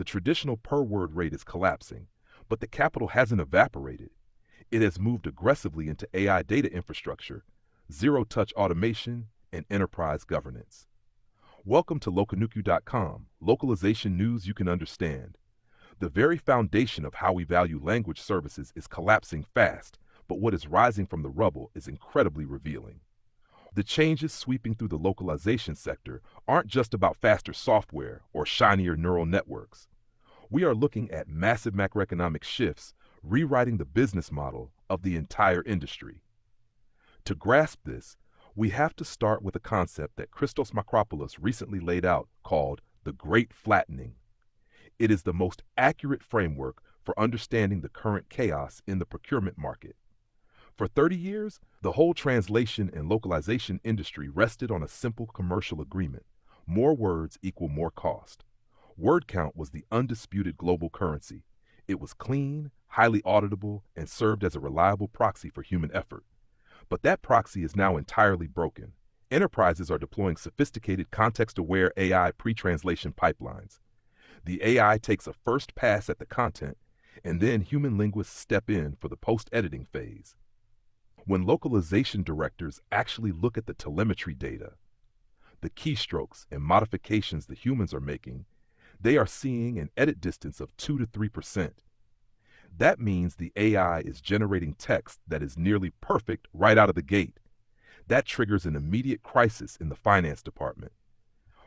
The traditional per-word rate is collapsing, but the capital hasn't evaporated. It has moved aggressively into AI data infrastructure, zero-touch automation, and enterprise governance. Welcome to Locanuku.com, localization news you can understand. The very foundation of how we value language services is collapsing fast, but what is rising from the rubble is incredibly revealing. The changes sweeping through the localization sector aren't just about faster software or shinier neural networks. We are looking at massive macroeconomic shifts rewriting the business model of the entire industry. To grasp this, we have to start with a concept that Christos Makropoulos recently laid out called the Great Flattening. It is the most accurate framework for understanding the current chaos in the procurement market. For 30 years, the whole translation and localization industry rested on a simple commercial agreement. More words equal more cost. Word count was the undisputed global currency. It was clean, highly auditable, and served as a reliable proxy for human effort. But that proxy is now entirely broken. Enterprises are deploying sophisticated context-aware AI pre-translation pipelines. The AI takes a first pass at the content, and then human linguists step in for the post-editing phase. When localization directors actually look at the telemetry data, the keystrokes and modifications the humans are making, they are seeing an edit distance of 2 to 3%. That means the AI is generating text that is nearly perfect right out of the gate. That triggers an immediate crisis in the finance department.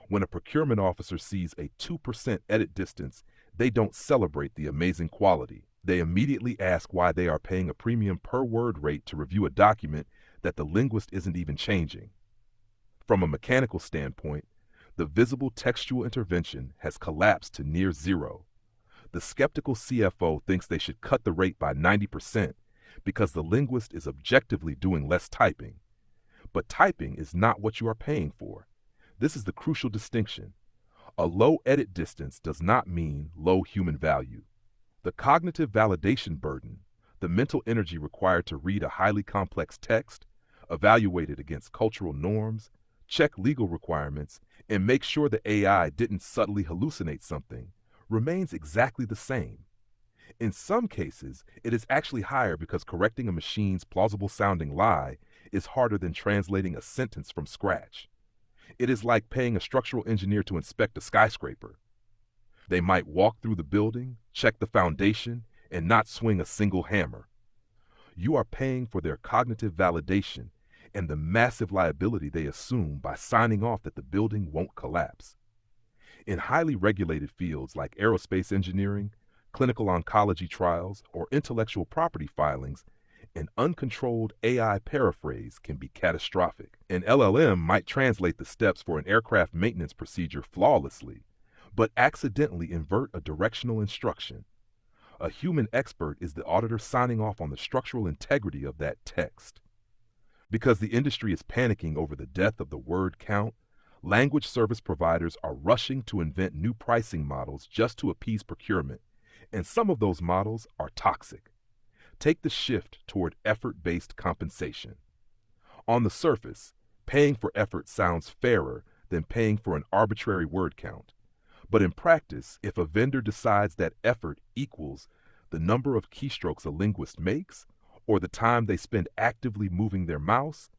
When a procurement officer sees a 2% edit distance, they don't celebrate the amazing quality. They immediately ask why they are paying a premium per word rate to review a document that the linguist isn't even changing. From a mechanical standpoint, the visible textual intervention has collapsed to near zero. The skeptical CFO thinks they should cut the rate by 90% because the linguist is objectively doing less typing. But typing is not what you are paying for. This is the crucial distinction. A low edit distance does not mean low human value. The cognitive validation burden, the mental energy required to read a highly complex text, evaluate it against cultural norms, check legal requirements, and make sure the AI didn't subtly hallucinate something, remains exactly the same. In some cases, it is actually higher because correcting a machine's plausible-sounding lie is harder than translating a sentence from scratch. It is like paying a structural engineer to inspect a skyscraper. They might walk through the building, check the foundation, and not swing a single hammer. You are paying for their cognitive validation and the massive liability they assume by signing off that the building won't collapse. In highly regulated fields like aerospace engineering, clinical oncology trials, or intellectual property filings, an uncontrolled AI paraphrase can be catastrophic. An LLM might translate the steps for an aircraft maintenance procedure flawlessly, but accidentally invert a directional instruction. A human expert is the auditor signing off on the structural integrity of that text. Because the industry is panicking over the death of the word count, language service providers are rushing to invent new pricing models just to appease procurement, and some of those models are toxic. Take the shift toward effort-based compensation. On the surface, paying for effort sounds fairer than paying for an arbitrary word count. But in practice, if a vendor decides that effort equals the number of keystrokes a linguist makes, or the time they spend actively moving their mouse,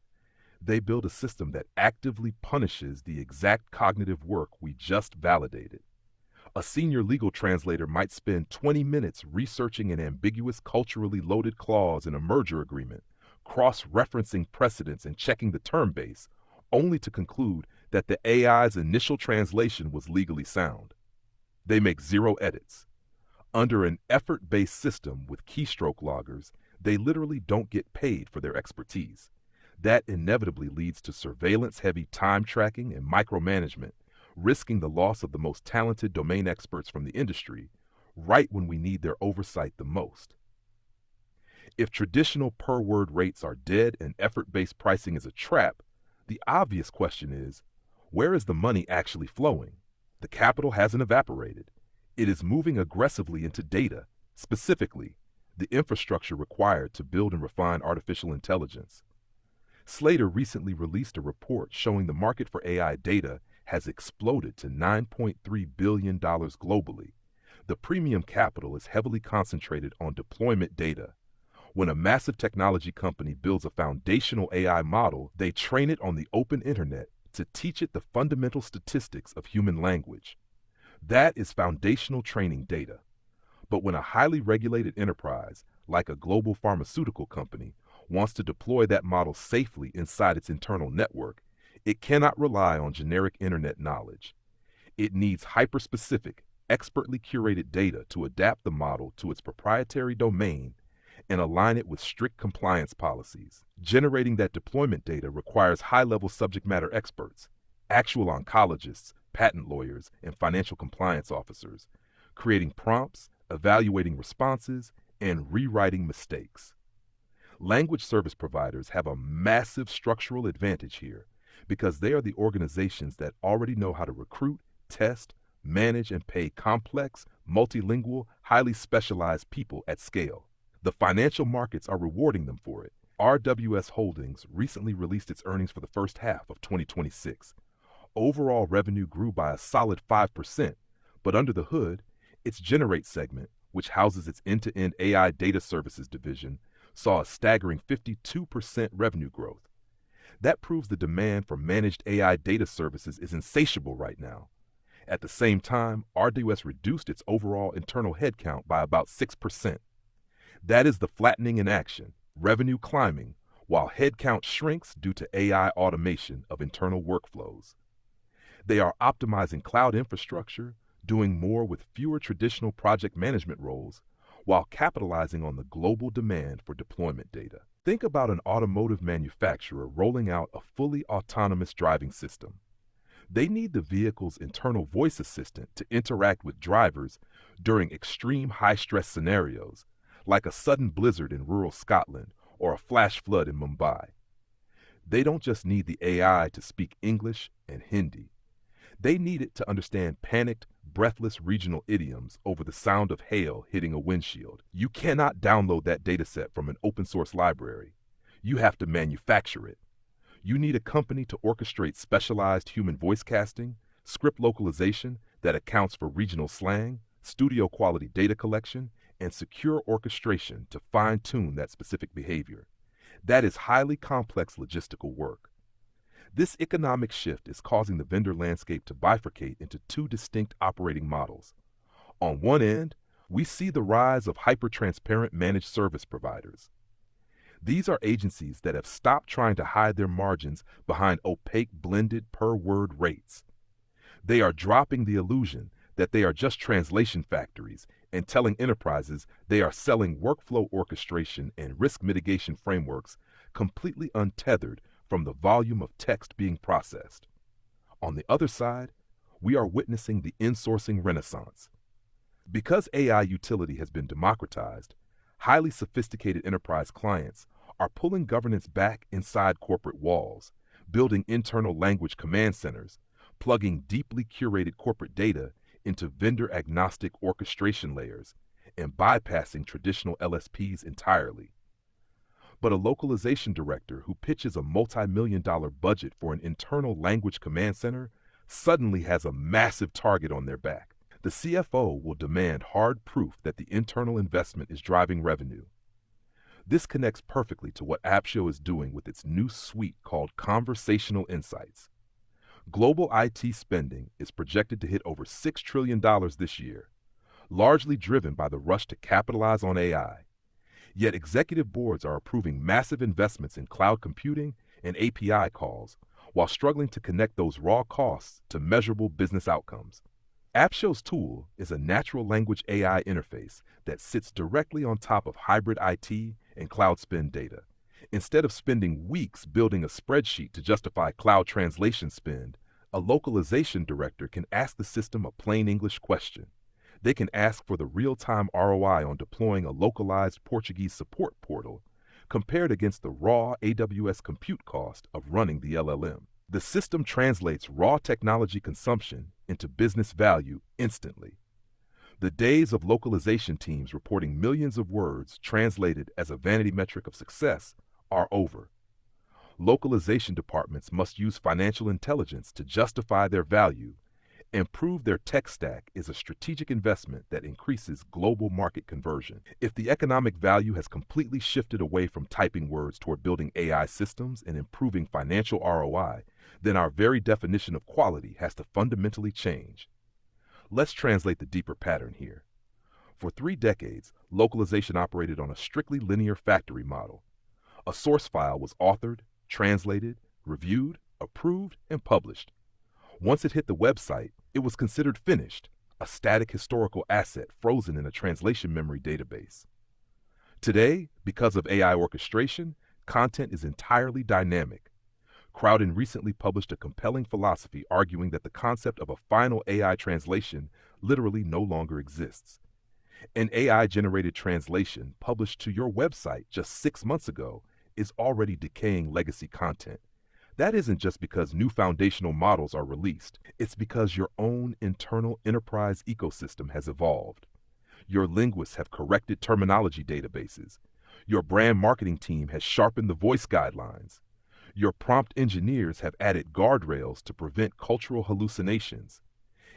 they build a system that actively punishes the exact cognitive work we just validated. A senior legal translator might spend 20 minutes researching an ambiguous culturally loaded clause in a merger agreement, cross-referencing precedents and checking the term base, only to conclude that the AI's initial translation was legally sound. They make zero edits. Under an effort-based system with keystroke loggers, they literally don't get paid for their expertise. That inevitably leads to surveillance-heavy time tracking and micromanagement, risking the loss of the most talented domain experts from the industry, right when we need their oversight the most. If traditional per-word rates are dead and effort-based pricing is a trap, the obvious question is, where is the money actually flowing? The capital hasn't evaporated. It is moving aggressively into data, specifically, the infrastructure required to build and refine artificial intelligence. Slator recently released a report showing the market for AI data has exploded to $9.3 billion globally. The premium capital is heavily concentrated on deployment data. When a massive technology company builds a foundational AI model, they train it on the open internet to teach it the fundamental statistics of human language. That is foundational training data. But when a highly regulated enterprise, like a global pharmaceutical company, wants to deploy that model safely inside its internal network, it cannot rely on generic internet knowledge. It needs hyper-specific, expertly curated data to adapt the model to its proprietary domain and align it with strict compliance policies. Generating that deployment data requires high-level subject matter experts, actual oncologists, patent lawyers, and financial compliance officers, creating prompts, evaluating responses, and rewriting mistakes. Language service providers have a massive structural advantage here because they are the organizations that already know how to recruit, test, manage, and pay complex, multilingual, highly specialized people at scale. The financial markets are rewarding them for it. RWS Holdings recently released its earnings for the first half of 2026. Overall revenue grew by a solid 5%, but under the hood, its Generate segment, which houses its end-to-end AI data services division, saw a staggering 52% revenue growth. That proves the demand for managed AI data services is insatiable right now. At the same time, RWS reduced its overall internal headcount by about 6%. That is the flattening in action, revenue climbing, while headcount shrinks due to AI automation of internal workflows. They are optimizing cloud infrastructure, doing more with fewer traditional project management roles, while capitalizing on the global demand for deployment data. Think about an automotive manufacturer rolling out a fully autonomous driving system. They need the vehicle's internal voice assistant to interact with drivers during extreme high-stress scenarios, like a sudden blizzard in rural Scotland or a flash flood in Mumbai. They don't just need the AI to speak English and Hindi. They need it to understand panicked, breathless regional idioms over the sound of hail hitting a windshield. You cannot download that dataset from an open-source library. You have to manufacture it. You need a company to orchestrate specialized human voice casting, script localization that accounts for regional slang, studio-quality data collection, and secure orchestration to fine-tune that specific behavior. That is highly complex logistical work. This economic shift is causing the vendor landscape to bifurcate into two distinct operating models. On one end, we see the rise of hyper-transparent managed service providers. These are agencies that have stopped trying to hide their margins behind opaque blended per-word rates. They are dropping the illusion that they are just translation factories and telling enterprises they are selling workflow orchestration and risk mitigation frameworks completely untethered from the volume of text being processed. On the other side, we are witnessing the insourcing renaissance. Because AI utility has been democratized, highly sophisticated enterprise clients are pulling governance back inside corporate walls, building internal language command centers, plugging deeply curated corporate data into vendor-agnostic orchestration layers, and bypassing traditional LSPs entirely. But a localization director who pitches a multi-million-dollar budget for an internal language command center suddenly has a massive target on their back. The CFO will demand hard proof that the internal investment is driving revenue. This connects perfectly to what Appsho is doing with its new suite called Conversational Insights. Global IT spending is projected to hit over $6 trillion this year, largely driven by the rush to capitalize on AI. Yet executive boards are approving massive investments in cloud computing and API calls while struggling to connect those raw costs to measurable business outcomes. Appsho's tool is a natural language AI interface that sits directly on top of hybrid IT and cloud spend data. Instead of spending weeks building a spreadsheet to justify cloud translation spend, a localization director can ask the system a plain English question. They can ask for the real-time ROI on deploying a localized Portuguese support portal compared against the raw AWS compute cost of running the LLM. The system translates raw technology consumption into business value instantly. The days of localization teams reporting millions of words translated as a vanity metric of success are over. Localization departments must use financial intelligence to justify their value, Improve their tech stack is a strategic investment that increases global market conversion. If the economic value has completely shifted away from typing words toward building AI systems and improving financial ROI, then our very definition of quality has to fundamentally change. Let's translate the deeper pattern here. For 3 decades, localization operated on a strictly linear factory model. A source file was authored, translated, reviewed, approved, and published. Once it hit the website, it was considered finished, a static historical asset frozen in a translation memory database. Today, because of AI orchestration, content is entirely dynamic. Crowden recently published a compelling philosophy arguing that the concept of a final AI translation literally no longer exists. An AI-generated translation published to your website just 6 months ago is already decaying legacy content. That isn't just because new foundational models are released. It's because your own internal enterprise ecosystem has evolved. Your linguists have corrected terminology databases. Your brand marketing team has sharpened the voice guidelines. Your prompt engineers have added guardrails to prevent cultural hallucinations.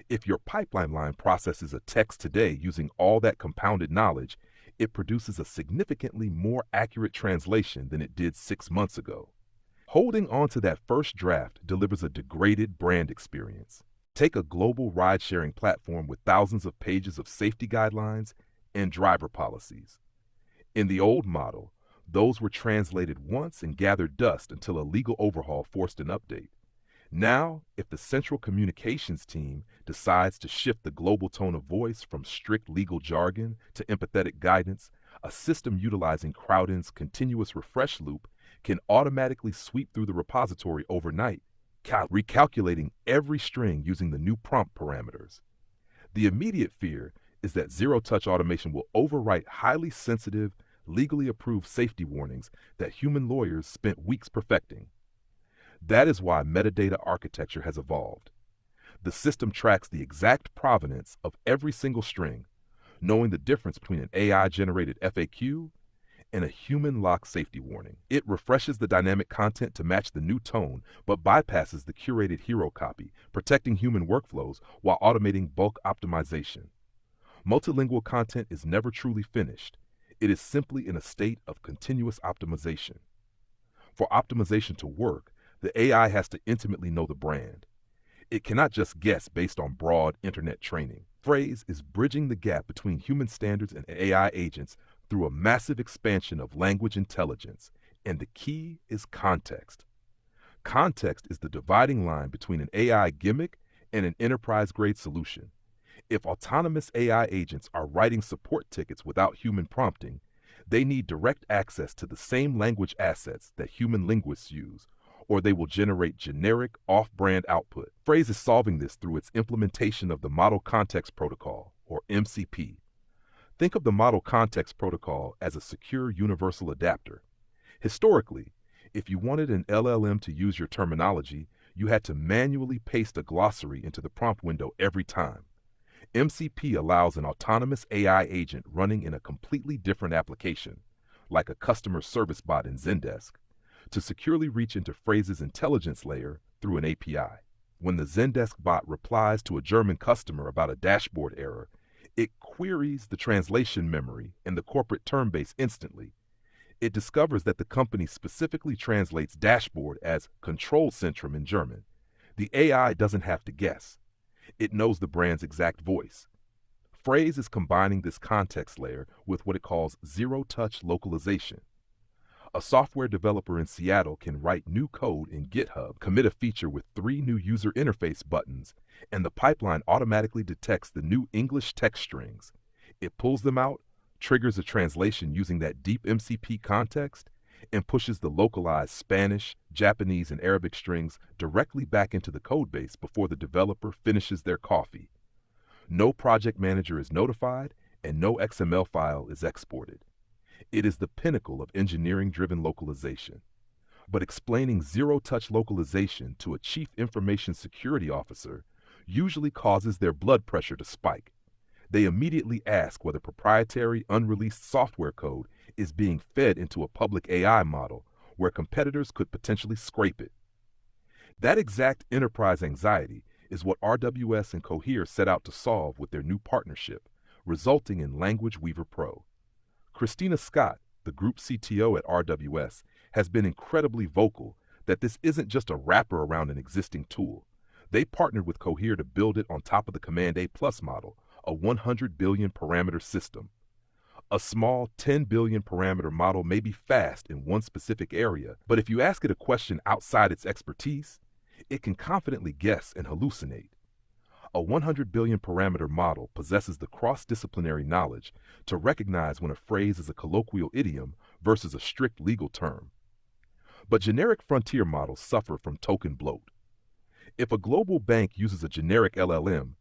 If your pipeline line processes a text today using all that compounded knowledge, it produces a significantly more accurate translation than it did 6 months ago. Holding on to that first draft delivers a degraded brand experience. Take a global ride-sharing platform with thousands of pages of safety guidelines and driver policies. In the old model, those were translated once and gathered dust until a legal overhaul forced an update. Now, if the central communications team decides to shift the global tone of voice from strict legal jargon to empathetic guidance, a system utilizing Crowden's continuous refresh loop can automatically sweep through the repository overnight, recalculating every string using the new prompt parameters. The immediate fear is that zero-touch automation will overwrite highly sensitive, legally approved safety warnings that human lawyers spent weeks perfecting. That is why metadata architecture has evolved. The system tracks the exact provenance of every single string, knowing the difference between an AI-generated FAQ and a human-locked safety warning. It refreshes the dynamic content to match the new tone, but bypasses the curated hero copy, protecting human workflows while automating bulk optimization. Multilingual content is never truly finished. It is simply in a state of continuous optimization. For optimization to work, the AI has to intimately know the brand. It cannot just guess based on broad internet training. Phrase is bridging the gap between human standards and AI agents through a massive expansion of language intelligence, and the key is context. Context is the dividing line between an AI gimmick and an enterprise-grade solution. If autonomous AI agents are writing support tickets without human prompting, they need direct access to the same language assets that human linguists use, or they will generate generic, off-brand output. Phrase is solving this through its implementation of the Model Context Protocol, or MCP. Think of the Model Context Protocol as a secure universal adapter. Historically, if you wanted an LLM to use your terminology, you had to manually paste a glossary into the prompt window every time. MCP allows an autonomous AI agent running in a completely different application, like a customer service bot in Zendesk, to securely reach into Phrase's intelligence layer through an API. When the Zendesk bot replies to a German customer about a dashboard error, it queries the translation memory and the corporate term base instantly. It discovers that the company specifically translates dashboard as Control Centrum in German. The AI doesn't have to guess. It knows the brand's exact voice. Phrase is combining this context layer with what it calls zero-touch localization. A software developer in Seattle can write new code in GitHub, commit a feature with 3 new user interface buttons, and the pipeline automatically detects the new English text strings. It pulls them out, triggers a translation using that deep MCP context, and pushes the localized Spanish, Japanese, and Arabic strings directly back into the codebase before the developer finishes their coffee. No project manager is notified, and no XML file is exported. It is the pinnacle of engineering-driven localization. But explaining zero-touch localization to a chief information security officer usually causes their blood pressure to spike. They immediately ask whether proprietary, unreleased software code is being fed into a public AI model where competitors could potentially scrape it. That exact enterprise anxiety is what RWS and Cohere set out to solve with their new partnership, resulting in Language Weaver Pro. Christina Scott, the group CTO at RWS, has been incredibly vocal that this isn't just a wrapper around an existing tool. They partnered with Cohere to build it on top of the Command A+ model, a 100 billion parameter system. A small 10 billion parameter model may be fast in one specific area, but if you ask it a question outside its expertise, it can confidently guess and hallucinate. A 100 billion parameter model possesses the cross-disciplinary knowledge to recognize when a phrase is a colloquial idiom versus a strict legal term. But generic frontier models suffer from token bloat. If a global bank uses a generic LLM,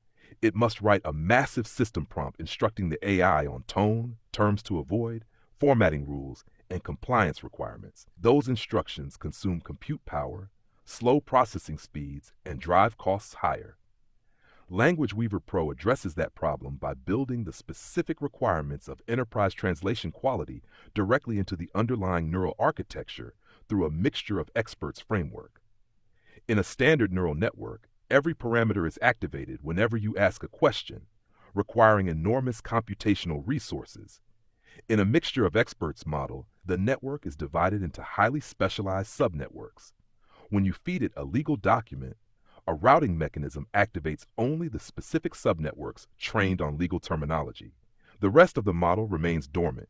it must write a massive system prompt instructing the AI on tone, terms to avoid, formatting rules, and compliance requirements. Those instructions consume compute power, slow processing speeds, and drive costs higher. Language Weaver Pro addresses that problem by building the specific requirements of enterprise translation quality directly into the underlying neural architecture through a mixture of experts framework. In a standard neural network, every parameter is activated whenever you ask a question, requiring enormous computational resources. In a mixture of experts model, the network is divided into highly specialized subnetworks. When you feed it a legal document, a routing mechanism activates only the specific subnetworks trained on legal terminology. The rest of the model remains dormant.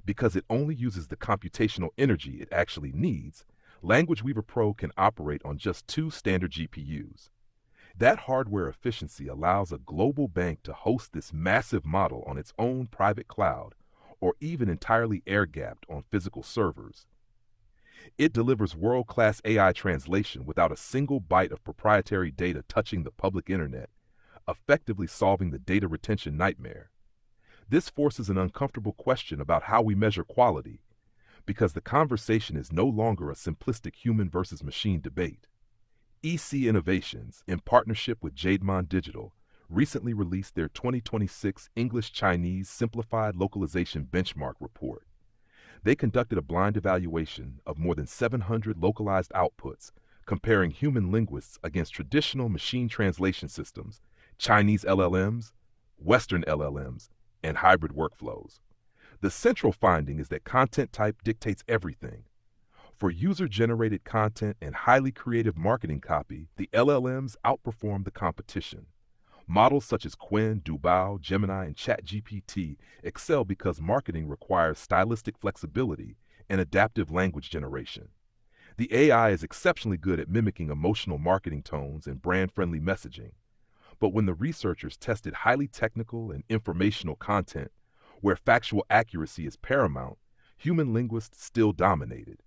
Because it only uses the computational energy it actually needs, Language Weaver Pro can operate on just 2 standard GPUs. That hardware efficiency allows a global bank to host this massive model on its own private cloud, or even entirely air-gapped on physical servers. It delivers world-class AI translation without a single byte of proprietary data touching the public internet, effectively solving the data retention nightmare. This forces an uncomfortable question about how we measure quality, because the conversation is no longer a simplistic human versus machine debate. EC Innovations, in partnership with Jademon Digital, recently released their 2026 English-Chinese Simplified Localization Benchmark Report. They conducted a blind evaluation of more than 700 localized outputs, comparing human linguists against traditional machine translation systems, Chinese LLMs, Western LLMs, and hybrid workflows. The central finding is that content type dictates everything. For user-generated content and highly creative marketing copy, the LLMs outperform the competition. Models such as Qwen, Dubao, Gemini, and ChatGPT excel because marketing requires stylistic flexibility and adaptive language generation. The AI is exceptionally good at mimicking emotional marketing tones and brand-friendly messaging. But when the researchers tested highly technical and informational content, where factual accuracy is paramount, human linguists still dominated.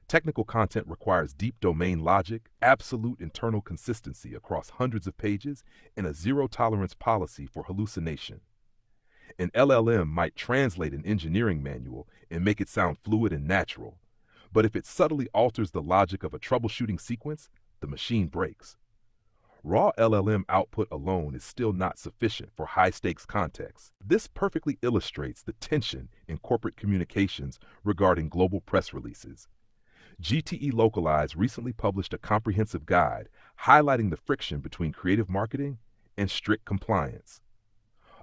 Technical content requires deep domain logic, absolute internal consistency across hundreds of pages, and a zero-tolerance policy for hallucination. An LLM might translate an engineering manual and make it sound fluid and natural, but if it subtly alters the logic of a troubleshooting sequence, the machine breaks. Raw LLM output alone is still not sufficient for high-stakes contexts. This perfectly illustrates the tension in corporate communications regarding global press releases. GTE Localize recently published a comprehensive guide highlighting the friction between creative marketing and strict compliance.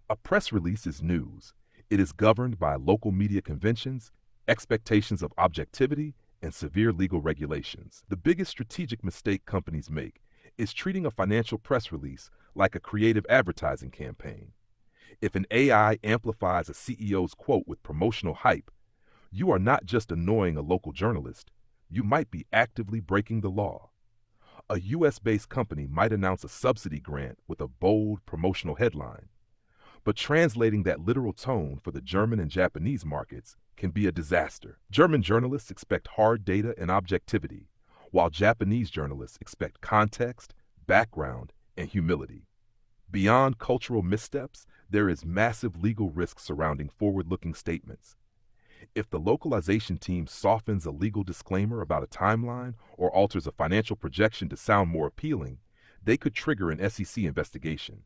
A press release is news. It is governed by local media conventions, expectations of objectivity, and severe legal regulations. The biggest strategic mistake companies make is treating a financial press release like a creative advertising campaign. If an AI amplifies a CEO's quote with promotional hype, you are not just annoying a local journalist, you might be actively breaking the law. A US-based company might announce a subsidy grant with a bold promotional headline, but translating that literal tone for the German and Japanese markets can be a disaster. German journalists expect hard data and objectivity, while Japanese journalists expect context, background, and humility. Beyond cultural missteps, there is massive legal risk surrounding forward-looking statements. If the localization team softens a legal disclaimer about a timeline or alters a financial projection to sound more appealing, they could trigger an SEC investigation.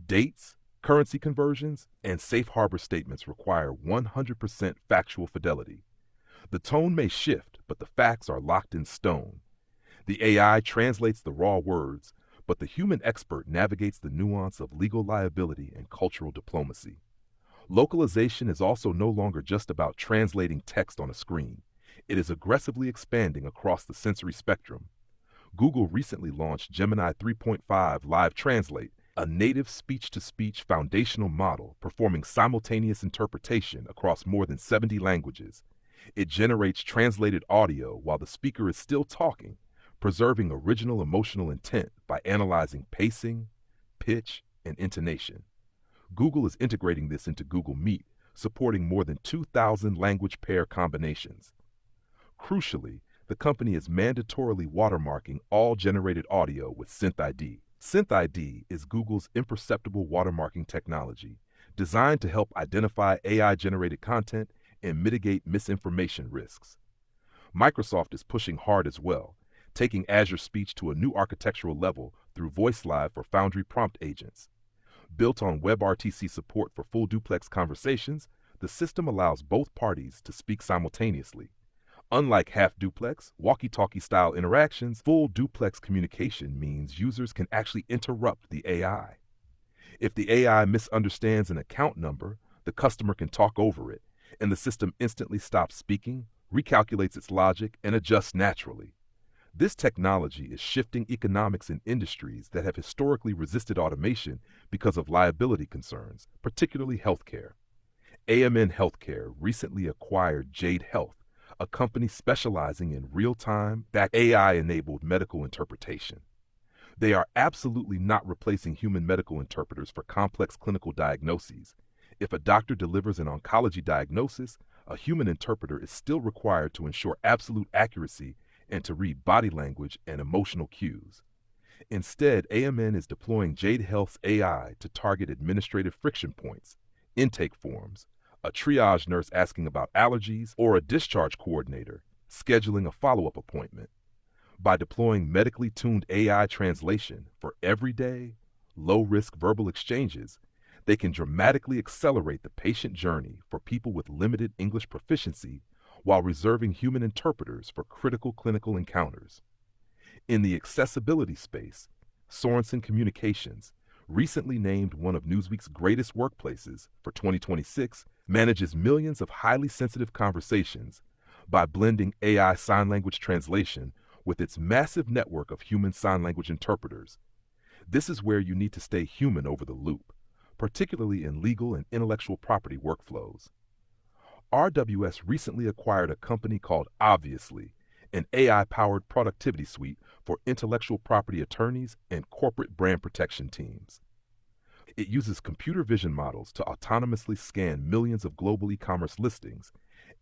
Dates, currency conversions, and safe harbor statements require 100% factual fidelity. The tone may shift, but the facts are locked in stone. The AI translates the raw words, but the human expert navigates the nuance of legal liability and cultural diplomacy. Localization is also no longer just about translating text on a screen. It is aggressively expanding across the sensory spectrum. Google recently launched Gemini 3.5 Live Translate, a native speech-to-speech foundational model performing simultaneous interpretation across more than 70 languages. It generates translated audio while the speaker is still talking, preserving original emotional intent by analyzing pacing, pitch, and intonation. Google is integrating this into Google Meet, supporting more than 2,000 language pair combinations. Crucially, the company is mandatorily watermarking all generated audio with SynthID. SynthID is Google's imperceptible watermarking technology, designed to help identify AI-generated content and mitigate misinformation risks. Microsoft is pushing hard as well, taking Azure Speech to a new architectural level through VoiceLive for Foundry prompt agents. Built on WebRTC support for full duplex conversations, the system allows both parties to speak simultaneously. Unlike half-duplex, walkie-talkie style interactions, full duplex communication means users can actually interrupt the AI. If the AI misunderstands an account number, the customer can talk over it, and the system instantly stops speaking, recalculates its logic, and adjusts naturally. This technology is shifting economics in industries that have historically resisted automation because of liability concerns, particularly healthcare. AMN Healthcare recently acquired Jade Health, a company specializing in real-time, AI-enabled medical interpretation. They are absolutely not replacing human medical interpreters for complex clinical diagnoses. If a doctor delivers an oncology diagnosis, a human interpreter is still required to ensure absolute accuracy and to read body language and emotional cues. Instead, AMN is deploying Jade Health's AI to target administrative friction points, intake forms, a triage nurse asking about allergies, or a discharge coordinator scheduling a follow-up appointment. By deploying medically tuned AI translation for everyday, low-risk verbal exchanges, they can dramatically accelerate the patient journey for people with limited English proficiency while reserving human interpreters for critical clinical encounters. In the accessibility space, Sorensen Communications, recently named one of Newsweek's greatest workplaces for 2026, manages millions of highly sensitive conversations by blending AI sign language translation with its massive network of human sign language interpreters. This is where you need to stay human over the loop, particularly in legal and intellectual property workflows. RWS recently acquired a company called Obviously, an AI-powered productivity suite for intellectual property attorneys and corporate brand protection teams. It uses computer vision models to autonomously scan millions of global e-commerce listings,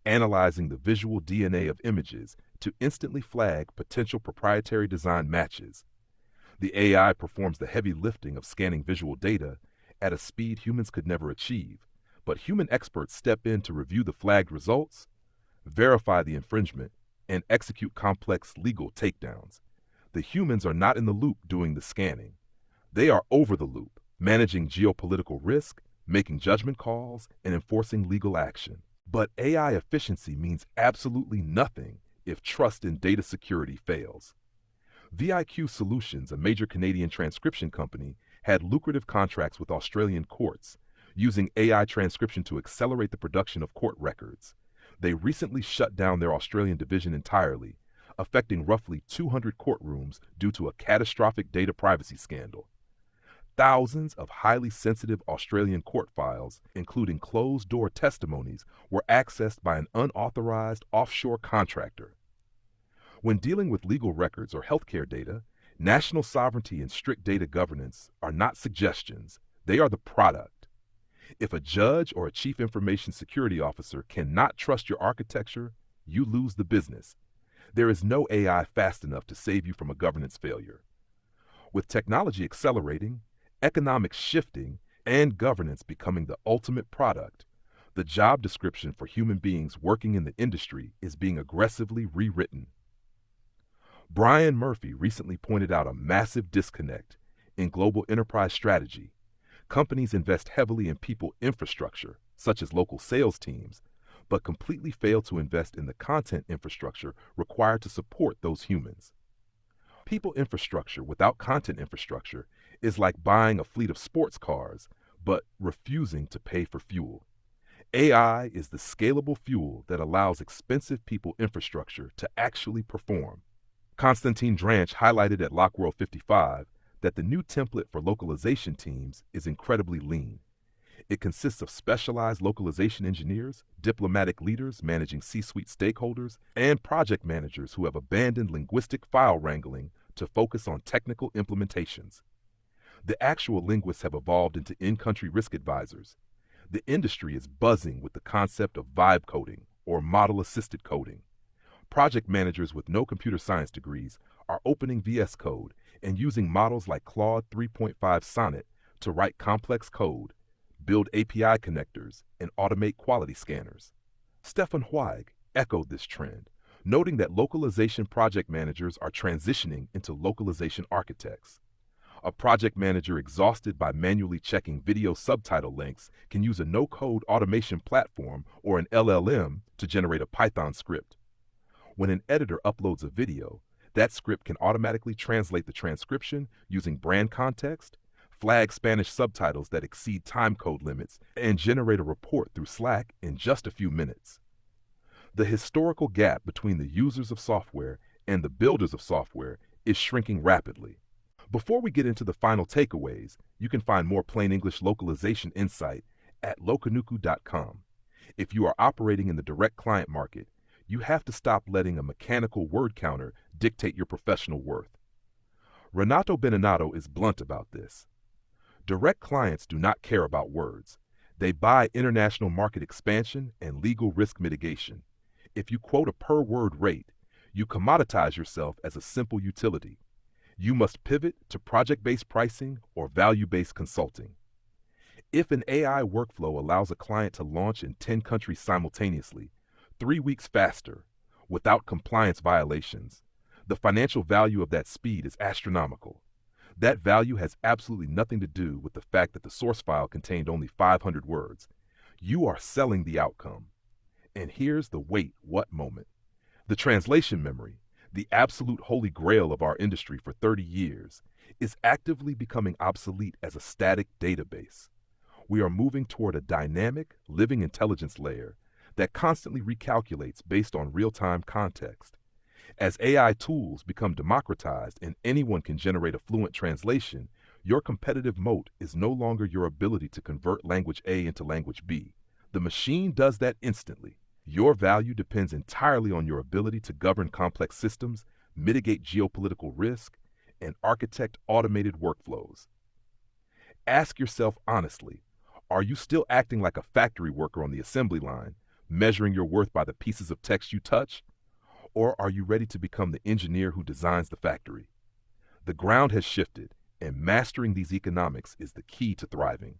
analyzing the visual DNA of images to instantly flag potential proprietary design matches. The AI performs the heavy lifting of scanning visual data at a speed humans could never achieve, but human experts step in to review the flagged results, verify the infringement, and execute complex legal takedowns. The humans are not in the loop doing the scanning. They are over the loop, managing geopolitical risk, making judgment calls, and enforcing legal action. But AI efficiency means absolutely nothing if trust in data security fails. VIQ Solutions, a major Canadian transcription company, had lucrative contracts with Australian courts, using AI transcription to accelerate the production of court records. They recently shut down their Australian division entirely, affecting roughly 200 courtrooms due to a catastrophic data privacy scandal. Thousands of highly sensitive Australian court files, including closed-door testimonies, were accessed by an unauthorized offshore contractor. When dealing with legal records or healthcare data, national sovereignty and strict data governance are not suggestions, they are the product. If a judge or a chief information security officer cannot trust your architecture, you lose the business. There is no AI fast enough to save you from a governance failure. With technology accelerating, economics shifting, and governance becoming the ultimate product, the job description for human beings working in the industry is being aggressively rewritten. Brian Murphy recently pointed out a massive disconnect in global enterprise strategy. Companies invest heavily in people infrastructure, such as local sales teams, but completely fail to invest in the content infrastructure required to support those humans. People infrastructure without content infrastructure is like buying a fleet of sports cars, but refusing to pay for fuel. AI is the scalable fuel that allows expensive people infrastructure to actually perform. Konstantin Dranch highlighted at Lockworld 55 that the new template for localization teams is incredibly lean. It consists of specialized localization engineers, diplomatic leaders managing C-suite stakeholders, and project managers who have abandoned linguistic file wrangling to focus on technical implementations. The actual linguists have evolved into in-country risk advisors. The industry is buzzing with the concept of vibe coding or model-assisted coding. Project managers with no computer science degrees are opening VS Code and using models like Claude 3.5 Sonnet to write complex code, build API connectors, and automate quality scanners. Stefan Zweig echoed this trend, noting that localization project managers are transitioning into localization architects. A project manager exhausted by manually checking video subtitle lengths can use a no-code automation platform or an LLM to generate a Python script. When an editor uploads a video, that script can automatically translate the transcription using brand context, flag Spanish subtitles that exceed timecode limits, and generate a report through Slack in just a few minutes. The historical gap between the users of software and the builders of software is shrinking rapidly. Before we get into the final takeaways, you can find more plain English localization insight at locanuku.com. If you are operating in the direct client market, you have to stop letting a mechanical word counter dictate your professional worth. Renato Beninato is blunt about this. Direct clients do not care about words. They buy international market expansion and legal risk mitigation. If you quote a per-word rate, you commoditize yourself as a simple utility. You must pivot to project-based pricing or value-based consulting. If an AI workflow allows a client to launch in 10 countries simultaneously, 3 weeks faster, without compliance violations, the financial value of that speed is astronomical. That value has absolutely nothing to do with the fact that the source file contained only 500 words. You are selling the outcome. And here's the wait, what moment. The translation memory, the absolute holy grail of our industry for 30 years, is actively becoming obsolete as a static database. We are moving toward a dynamic, living intelligence layer that constantly recalculates based on real-time context. As AI tools become democratized and anyone can generate a fluent translation, your competitive moat is no longer your ability to convert language A into language B. The machine does that instantly. Your value depends entirely on your ability to govern complex systems, mitigate geopolitical risk, and architect automated workflows. Ask yourself honestly, are you still acting like a factory worker on the assembly line, measuring your worth by the pieces of text you touch? Or are you ready to become the engineer who designs the factory? The ground has shifted, and mastering these economics is the key to thriving.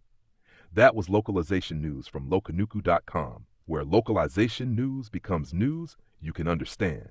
That was localization news from locanuku.com, where localization news becomes news you can understand.